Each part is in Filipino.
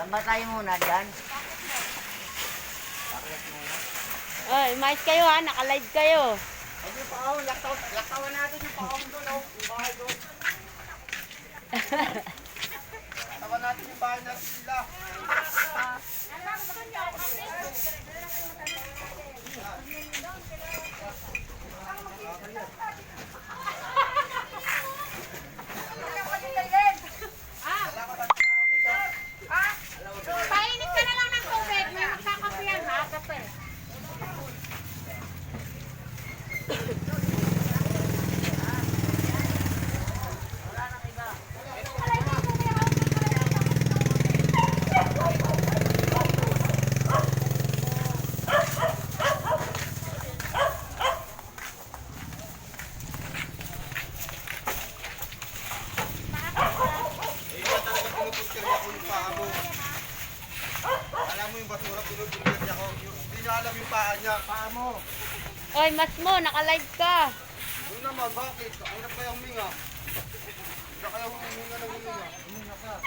Batay muna dyan. Ay, mais kayo ha, naka-live kayo. Huwag yung paahon, laktawan natin yung paahon doon, oh. Yung bahay doon. Laktawan natin yung bahay natin sila. Painit ka na lang ng tubig. May magkakapiyan ha, kape. Alam mo yung basura, pinupulot niya ko. Hindi niya alam yung paa niya. Paa mo. Oy, mas mo, naka-live ka. Doon naman, bakit? Ang hirap kayang huminga. Hirap kayang huminga ng huminga. Huminga ka.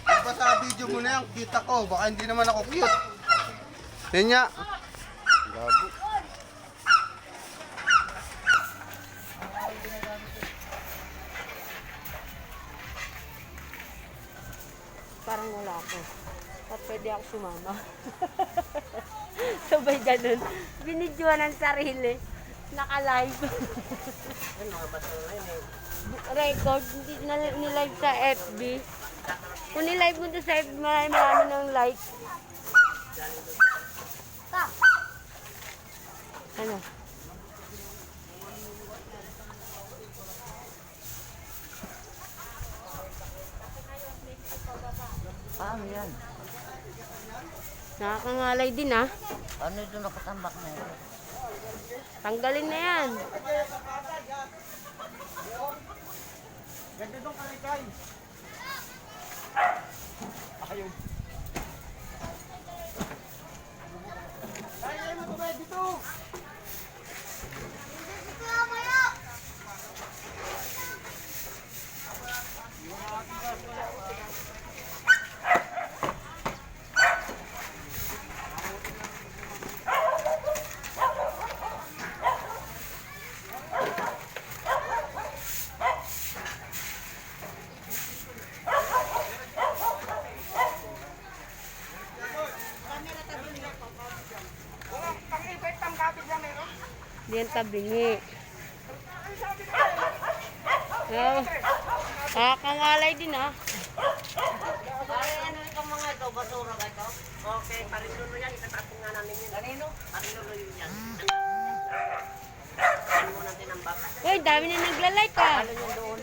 Diba sa video mo na yan, cute ako. Baka hindi naman ako cute. Yan nga. Gabo. Parang wala ako. At pwede ako sumama. Sabay ganun. Binidyoan ng sarili. Naka-live. Record. Hindi na nilive sa FB. Kung nilive mo to sa FB, marami ng like. Ano? Paano yan? Nakakangalay din ah. Ano ito nakatambak na yun? Tanggalin na yan. Ganda doon kalikay. Ayaw. Kaya mo ito ba dito? Di yan tabingi. Oh, nakakangalay din ah. Ano itong mga ito? Basura ba ito? Okay, parinulo yan. Itatapon nga namin yun. Kanino? Parinulo yun yan. Ano mo natin ang baka? Uy, dami na nagla-like ah. Ano yun doon?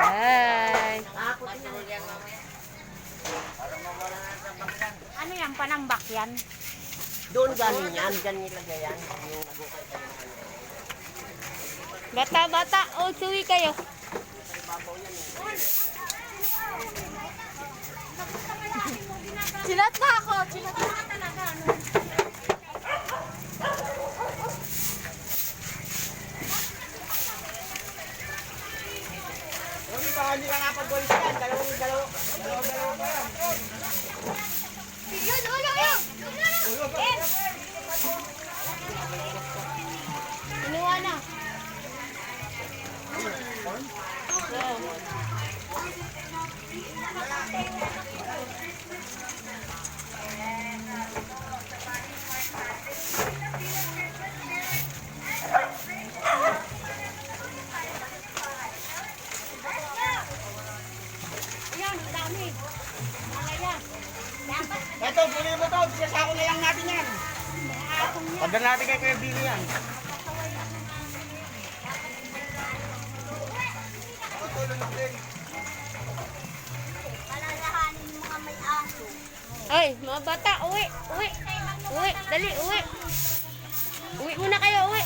Ay. Ako din yan mamaya. Parang mawala na sa bakyan. Ano yan, panambak yan? Doon galing yan. Diyan nilagay yan. Yung nagukay kayo. Bata-bata, oh, suwi kayo. Sinat na ako. Sinat na ka talaga. Baka hindi ka napag-voice yan. Dalawa pa yan. Yun, ulo yun! Inuwa na. marami. Malaya. Dapat Ito, bili mo to. Sasako na lang natin yan. akong yan. Pagdan natin kay Kuya Billy yan. Palalahanin yung mga may aso. Ay, mga bata, uwi, uwi. Uwi, dali, uwi. Uwi muna kayo, uwi.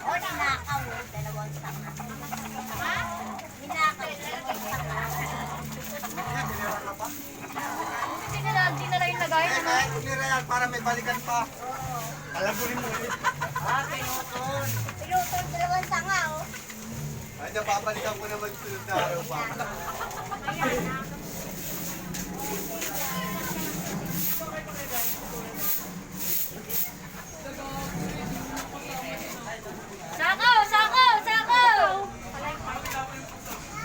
O, ninakaw. Dalawang sanga. Ha? Ninakaw. Dalawang sanga. Hindi nila yung lagay. Kaya kahit nila yan para may balikan pa. Kalabunin mo ulit. Pilutong dalawang sanga, oh. Ay, napapalikan ko naman sunod na araw pa. Sako! Sako! Sako!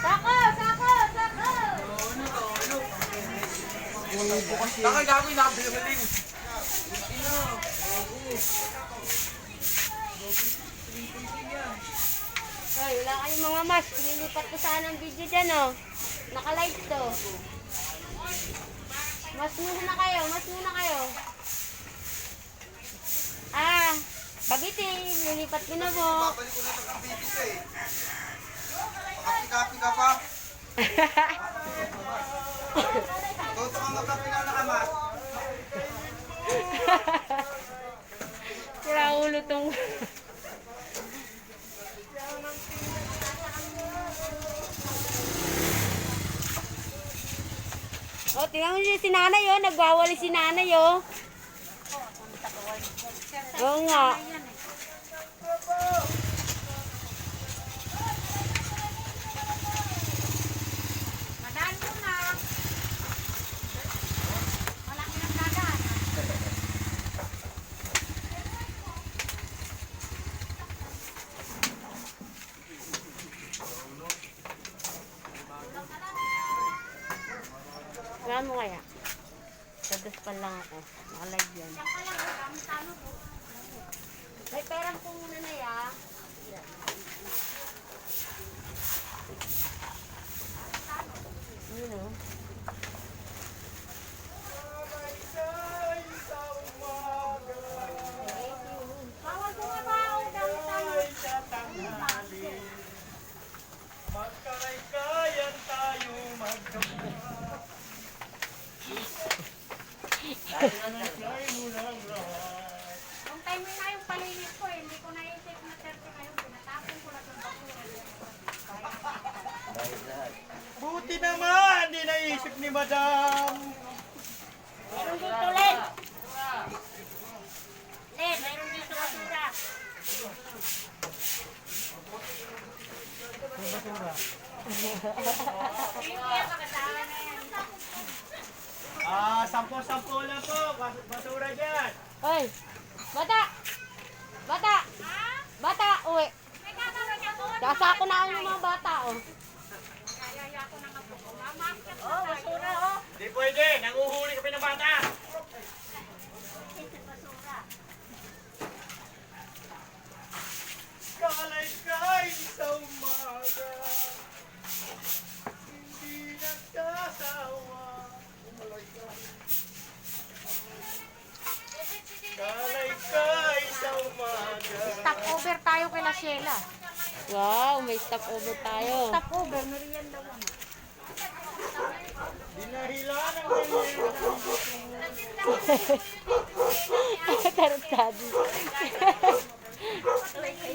Sako! Sako! Sako! Saka gagawin na bilhin. Ay, wala kayong mga mas. Nilipat ko sana ang video dyan, oh. Naka-live to. Mas muna kayo, mas muna kayo. Ah, Bagiti, lilipat ko na po. Babalik ko na sa kabibig ka eh. Makapikapi ka pa. Toto ka nga ba pinanakamat? Sira ulo tong... Oh, tingnan mo si nanay, oh. Nagwawali si nanay, oh. Oo nga. Madaan mo na. Malaki ng dadaan. Tingnan mo kaya. Dadaspan lang ako. Naka-live yan. Diyan ka lang, oh. Dami-talo po. May perang po muna na ya. Yun, oh. Bawal bumabaw. Dami-talo. Magkaraykayan tayo magkapit. Nung time na yung palinis ko, hindi ko naisip na 30 kayo. Pinatapon ko na itong basura. Buti naman, di naisip ni Madam. Meron dito, Len. Len, meron dito basura. Hindi yan, makasama na yan. Sampo-sampo lang po. Basura dyan. Hoy! Bata! Bata! Bata! Uwi! May gagawin ako. Dasa ko na yung mga bata, oh. Kaya ko na nga po. Mamakit na tayo. Basura, oh. Di pwede, nanguhuli kami ng bata. Basura. Kalay-kay sa umaga, hindi nagsasawa. Kalay-kay sa umaga. Stop over tayo kay La Sheila. Wow, may stopover tayo. Stop over, merienda mo na. Dinahilan ang ganyan. Tarantado.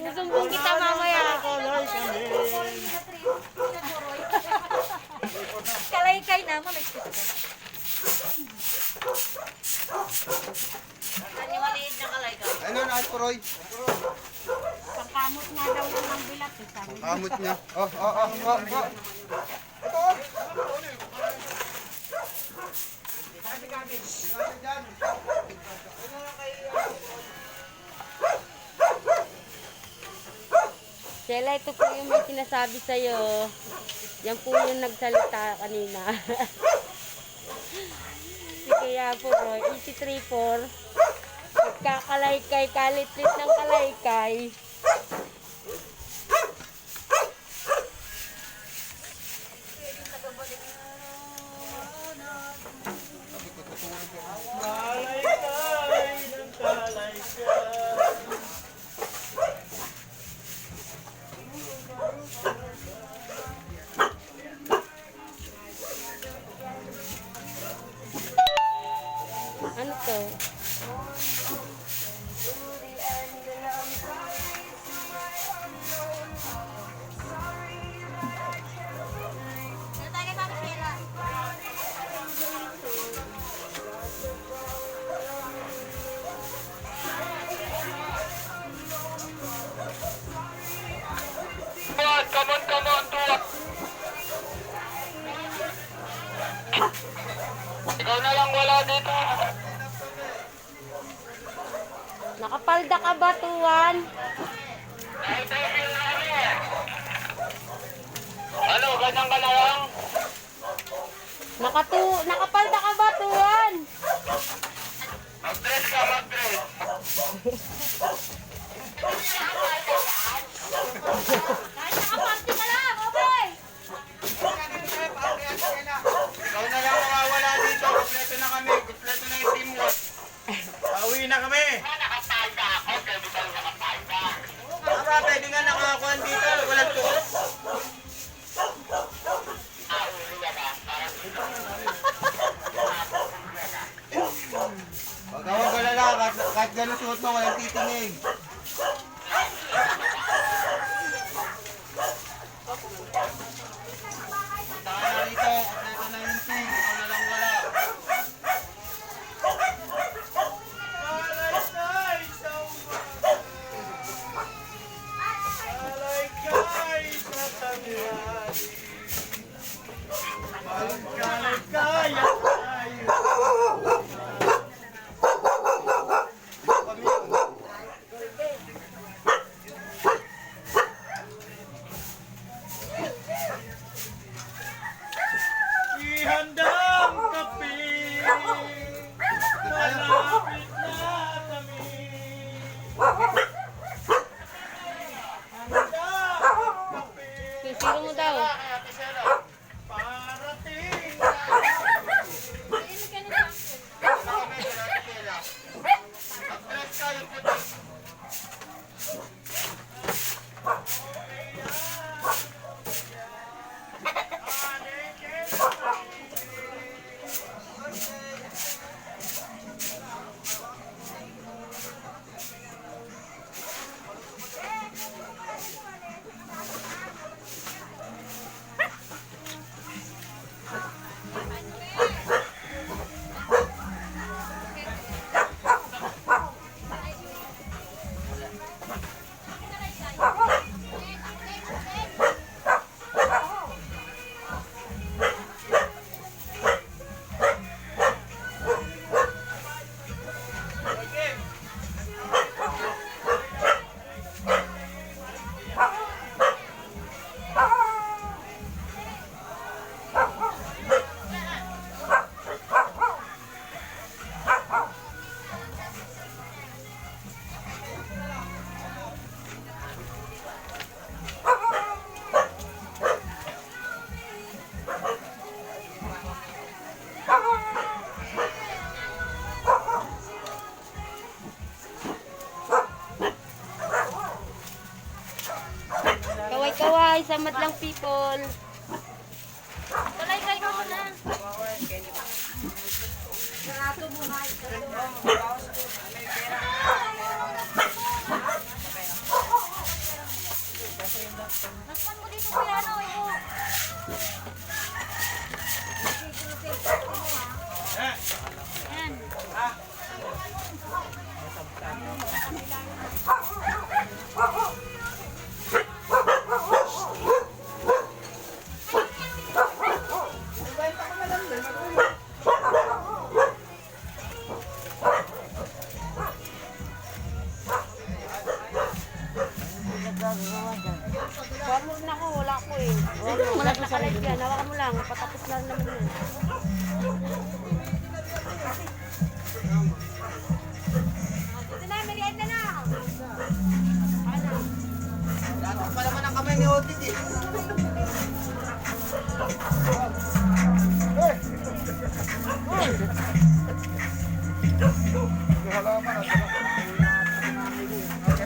Susumbong kita mamaya. Kalay kami. Kalay-kay naman, nagsisikot. Maliit na kalay ka. Ano na, Roy? Pagkamot nga daw ng bilat, eh, sabi. Kamot niya. Oh. Ito. Sheila, ito po yung may sinasabi sa'yo. Yan po yung nagsalita kanina. Si Kaya po, Roy. 834 kakalaykay, kalitlit ng kalaykay. Ano to? Come on, tuwak. Ikaw na lang wala dito. Nakapalda ka ba, Tuwan? Ano, ganyan ka na lang? Nakapalda ka ba, Tuwan? Mag-dress ka, mag-dress. Kahit nakaparty ka lang, okay? Ikaw na lang mawawala dito. Kompleto na kami. Kompleto na yung teamwork. Pauwi na kami. Nakapalda ako. Pwede ka nakapalda. Aba, pwede nga nakakuhan dito. Walang tuot. Huwag ka magalala. Kahit gano'n suot mo, walang titinig. Punta ka na rito. Kompleto na yung team. Ikaw na lang wala. Ihandang kape, malapit na kami. Handang kape, Sisiro mo daw. parating. Mag-dress ka yung puti. Kaway-kaway sa madlang people. Talay-kay ka muna. Nasman mo dito kuya, ano, ito. Yan. Huwag mo na ako, wala ko eh. Wala nakalive yan. Hawakan mo lang. Patapos na rin naman yun. cottage eh.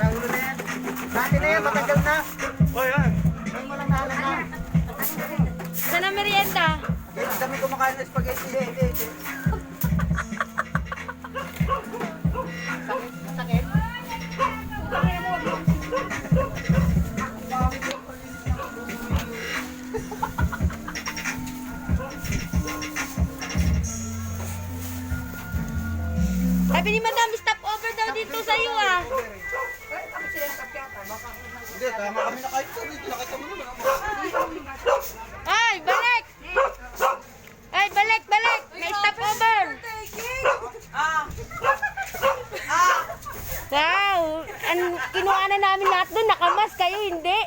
Ulo na yan. Dati na yan, matagal na. O yan. Ngayon mo lang nahalan na. Saan ang merienda? Kaya kami kumakain ng spaghetti. Hindi. Sabi ni Madam, stop over daw dito sa iyo ah. Hindi, tama kami na kahit dito. Nakita mo naman. Ay, balik! Ay, balik! May stop over! Wow! Kinuha na namin lahat doon, nakamas kayo, hindi?